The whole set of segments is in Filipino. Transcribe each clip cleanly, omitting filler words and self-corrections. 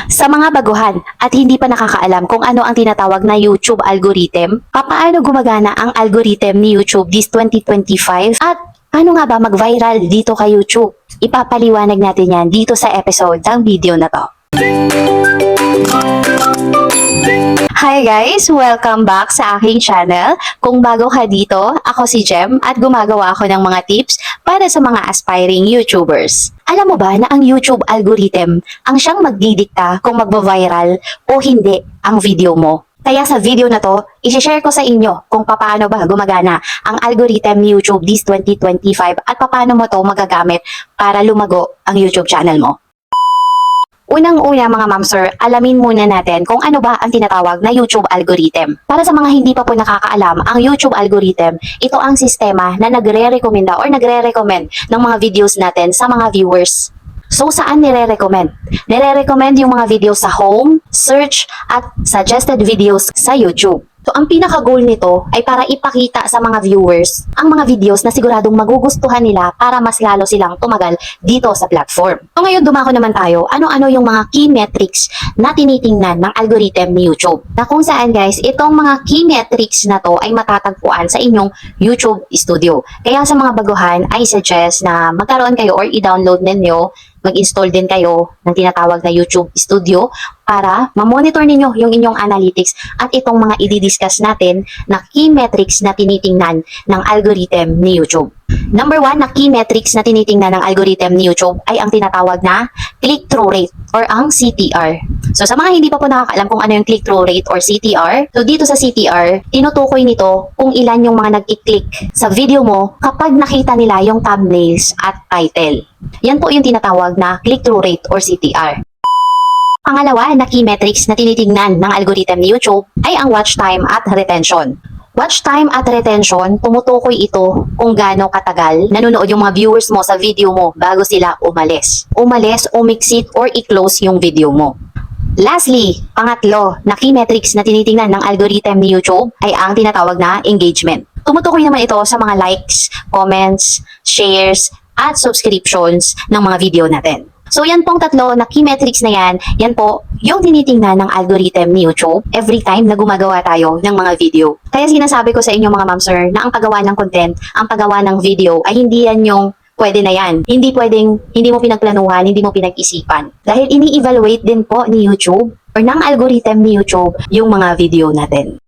Sa mga baguhan at hindi pa nakakaalam kung ano ang tinatawag na YouTube algorithm, papaano gumagana ang algorithm ni YouTube this 2025 at paano nga ba mag-viral dito kay YouTube? Ipapaliwanag natin yan dito sa episode ng video na to. Hi guys! Welcome back sa aking channel. Kung bago ka dito, ako si Jem at gumagawa ako ng mga tips para sa mga aspiring YouTubers. Alam mo ba na ang YouTube algorithm ang siyang magdidikta kung magbaviral o hindi ang video mo? Kaya sa video na to, i-share ko sa inyo kung paano ba gumagana ang algorithm ni YouTube this 2025 at paano mo to magagamit para lumago ang YouTube channel mo. Unang-una mga ma'am sir, alamin muna natin kung ano ba ang tinatawag na YouTube algorithm. Para sa mga hindi pa po nakakaalam, ang YouTube algorithm, ito ang sistema na nagre-recommenda or nagre-recommend ng mga videos natin sa mga viewers. So saan nire-recommend? Nire-recommend yung mga videos sa home, search, at suggested videos sa YouTube. So ang pinaka-goal nito ay para ipakita sa mga viewers ang mga videos na siguradong magugustuhan nila para mas lalo silang tumagal dito sa platform. So ngayon dumako naman tayo, ano-ano yung mga key metrics na tinitingnan ng algorithm ni YouTube. Na kung saan guys, itong mga key metrics na to ay matatagpuan sa inyong YouTube Studio. Kaya sa mga baguhan, I suggest na magkaroon kayo or i-download ninyo, mag-install din kayo ng tinatawag na YouTube Studio para ma-monitor ninyo yung inyong analytics at itong mga i-discuss natin na key metrics na tinitingnan ng algorithm ni YouTube. Number 1 na key metrics na tinitingnan ng algorithm ni YouTube ay ang tinatawag na click-through rate or ang CTR. So sa mga hindi pa po nakakaalam kung ano yung click-through rate or CTR, so dito sa CTR, tinutukoy nito kung ilan yung mga nag-i-click sa video mo kapag nakita nila yung thumbnails at title. Yan po yung tinatawag na click-through rate or CTR. Pangalawa na key metrics na tinitingnan ng algorithm ni YouTube ay ang watch time at retention. Watch time at retention, tumutukoy ito kung gaano katagal nanonood yung mga viewers mo sa video mo bago sila umalis. Umalis, umixit, or i-close yung video mo. Lastly, pangatlo na key metrics na tinitingnan ng algorithm ni YouTube ay ang tinatawag na engagement. Tumutukoy naman ito sa mga likes, comments, shares, at subscriptions ng mga video natin. So yan pong tatlo na key metrics na yan po yung tinitingnan ng algorithm ni YouTube every time na gumagawa tayo ng mga video. Kaya sinasabi ko sa inyo mga ma'am sir na ang paggawa ng content, ang paggawa ng video ay hindi yan yung pwede na yan. Hindi pwedeng, hindi mo pinagplanuhan, hindi mo pinag-isipan. Dahil ini-evaluate din po ni YouTube or ng algorithm ni YouTube yung mga video natin.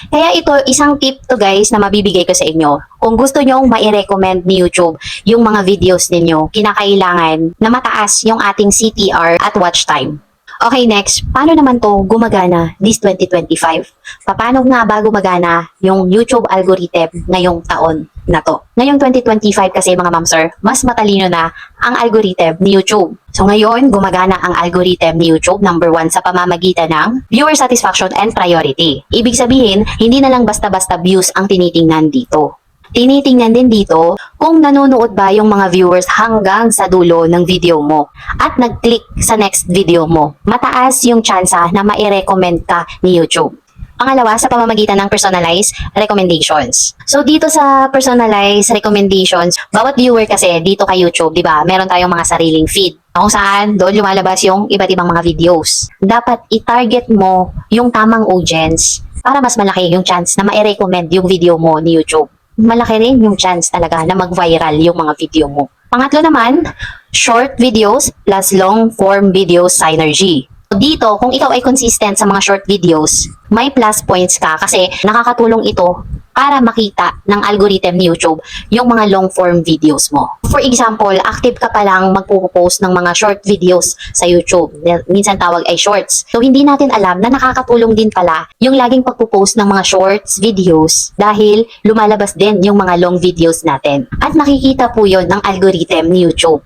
Kaya ito, isang tip to guys na mabibigay ko sa inyo. Kung gusto nyong mai-recommend ni YouTube yung mga videos ninyo, kinakailangan na mataas yung ating CTR at watch time. Okay, next, paano naman to gumagana this 2025? Paano nga ba gumagana yung YouTube algorithm ngayong taon na to? Ngayong 2025 kasi mga ma'am sir, mas matalino na ang algorithm ni YouTube. So ngayon, gumagana ang algorithm ni YouTube number 1 sa pamamagitan ng viewer satisfaction and priority. Ibig sabihin, hindi na lang basta-basta views ang tinitingnan dito. Tinitingnan din dito kung nanonood ba yung mga viewers hanggang sa dulo ng video mo at nag-click sa next video mo. Mataas yung tsansa na mai-recommend ka ni YouTube. Pangalawa, sa pamamagitan ng personalized recommendations. So dito sa personalized recommendations, bawat viewer kasi dito kay YouTube, di ba, meron tayong mga sariling feed kung saan doon lumalabas yung iba't ibang mga videos. Dapat i-target mo yung tamang audience para mas malaki yung chance na mai-recommend yung video mo ni YouTube. Malaki rin yung chance talaga na mag-viral yung mga video mo. Pangatlo naman, short videos plus long form videos synergy. Dito, kung ikaw ay consistent sa mga short videos, may plus points ka kasi nakakatulong ito para makita ng algorithm ni YouTube yung mga long form videos mo. For example, active ka pa lang magpo-post ng mga short videos sa YouTube. Minsan tawag ay shorts. So hindi natin alam na nakakatulong din pala yung laging pagpo-post ng mga shorts videos dahil lumalabas din yung mga long videos natin. At nakikita po yon ng algorithm ni YouTube.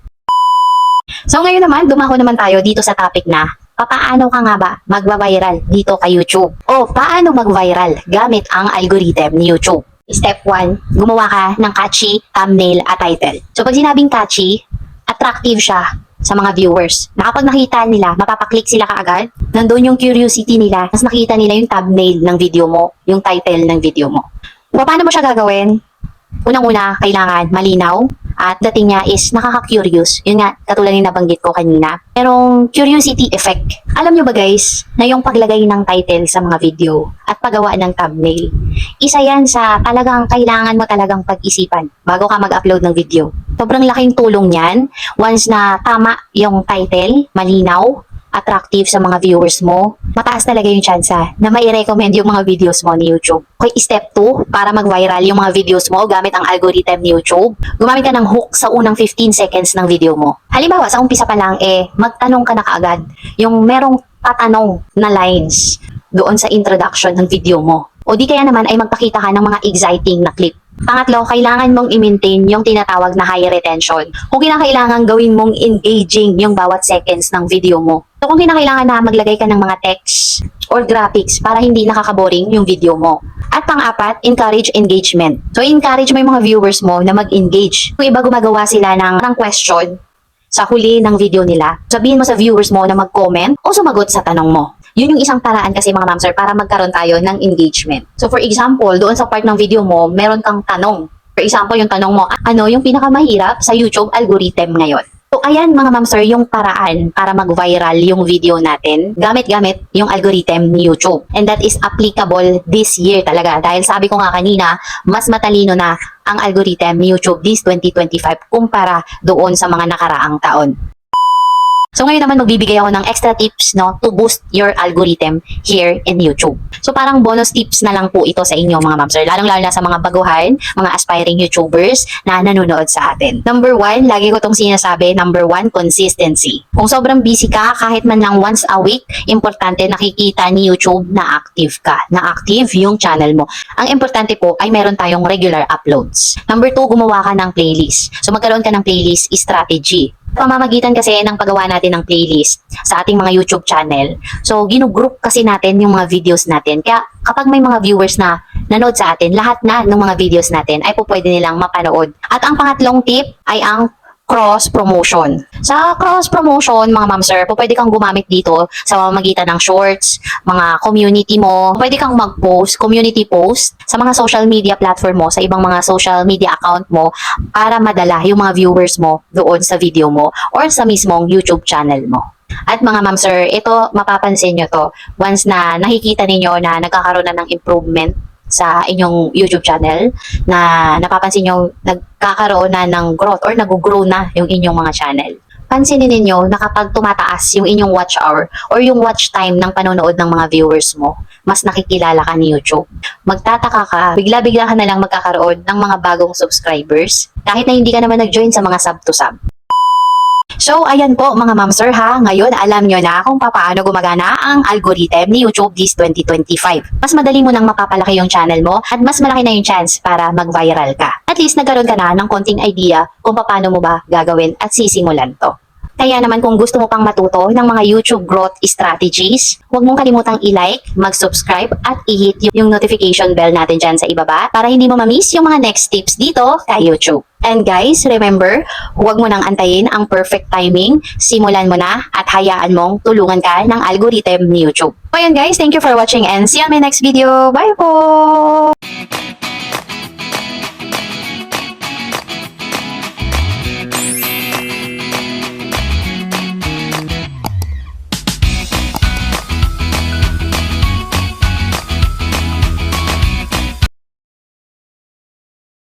So ngayon naman, dumako naman tayo dito sa topic na paano ka nga ba magwa-viral dito kay YouTube? O paano mag-viral gamit ang algorithm ni YouTube? Step 1, gumawa ka ng catchy thumbnail at title. So pag sinabing catchy, attractive siya sa mga viewers. Na kapag nakita nila, mapapaklik sila kaagad. Nandun yung curiosity nila, mas nakita nila yung thumbnail ng video mo, yung title ng video mo. So paano mo siya gagawin? Unang-una, kailangan malinaw At dating niya is nakaka-curious. Yun nga, katulad yung nabanggit ko kanina. Merong curiosity effect. Alam nyo ba guys, na yung paglagay ng title sa mga video at paggawa ng thumbnail, isa yan sa talagang kailangan mo talagang pag-isipan bago ka mag-upload ng video. Sobrang laking tulong yan once na tama yung title, malinaw, attractive sa mga viewers mo, mataas talaga yung chance na mai-recommend yung mga videos mo ni YouTube. Okay, step 2, para mag-viral yung mga videos mo gamit ang algorithm ni YouTube, gumamit ka ng hook sa unang 15 seconds ng video mo. Halimbawa, sa umpisa pa lang, magtanong ka na kaagad yung merong tatanong na lines doon sa introduction ng video mo. O di kaya naman ay magpakita ka ng mga exciting na clip. Pangatlo, kailangan mong i-maintain yung tinatawag na high retention. Kung kinakailangan gawin mong engaging yung bawat seconds ng video mo. So kung kinakailangan na maglagay ka ng mga text or graphics para hindi nakakaboring yung video mo. At pang-apat, encourage engagement. So encourage mo yung mga viewers mo na mag-engage. Kung iba gumagawa sila ng question sa huli ng video nila, sabihin mo sa viewers mo na mag-comment o sumagot sa tanong mo. Yun yung isang paraan kasi mga ma'am sir para magkaroon tayo ng engagement. So for example, doon sa part ng video mo, meron kang tanong. For example, yung tanong mo, ano yung pinakamahirap sa YouTube algorithm ngayon? So ayan mga ma'am sir, yung paraan para mag-viral yung video natin, gamit-gamit yung algorithm ni YouTube. And that is applicable this year talaga. Dahil sabi ko nga kanina, mas matalino na ang algorithm ni YouTube this 2025 kumpara doon sa mga nakaraang taon. So ngayon naman magbibigay ako ng extra tips to boost your algorithm here in YouTube. So parang bonus tips na lang po ito sa inyo mga ma'am sir, lalong-lalo na sa mga baguhan, mga aspiring YouTubers na nanonood sa atin. Number 1, lagi ko tong sinasabi, number 1, consistency. Kung sobrang busy ka, kahit man lang once a week, importante nakikita ni YouTube na active ka, na active yung channel mo. Ang importante po ay meron tayong regular uploads. Number 2, gumawa ka ng playlist. So magkaroon ka ng playlist strategy. Pamamagitan kasi ng paggawa natin ng playlist sa ating mga YouTube channel. So, ginugroup kasi natin yung mga videos natin. Kaya kapag may mga viewers na nanood sa atin, lahat na ng mga videos natin ay po pwede nilang mapanood. At ang pangatlong tip ay ang cross-promotion. Sa cross-promotion, mga ma'am sir, pwede kang gumamit dito sa pamamagitan ng shorts, mga community mo. Pwede kang mag-post, community post sa mga social media platform mo, sa ibang mga social media account mo para madala yung mga viewers mo doon sa video mo or sa mismong YouTube channel mo. At mga ma'am sir, ito mapapansin nyo to once na nakikita ninyo na nagkakaroon na ng improvement sa inyong YouTube channel, na napapansin nyo nagkakaroon na ng growth or nag-grow na yung inyong mga channel. Pansinin ninyo na kapag tumataas yung inyong watch hour or yung watch time ng panonood ng mga viewers mo, mas nakikilala ka ni YouTube. Magtataka ka, bigla-bigla ka na lang magkakaroon ng mga bagong subscribers kahit na hindi ka naman nag-join sa mga sub-to-sub. So, ayan po mga ma'am sir ha, ngayon alam nyo na kung paano gumagana ang algorithm ni YouTube this 2025. Mas madali mo nang mapapalaki yung channel mo at mas malaki na yung chance para mag-viral ka. At least nagkaroon ka na ng konting idea kung paano mo ba gagawin at sisimulan to. Kaya naman kung gusto mo pang matuto ng mga YouTube growth strategies, huwag mong kalimutang i-like, mag-subscribe at i-hit yung notification bell natin dyan sa ibaba para hindi mo ma-miss yung mga next tips dito kay YouTube. And guys, remember, huwag mo nang antayin ang perfect timing, simulan mo na at hayaan mong tulungan ka ng algorithm ni YouTube. So yun guys, thank you for watching and see you on my next video. Bye po!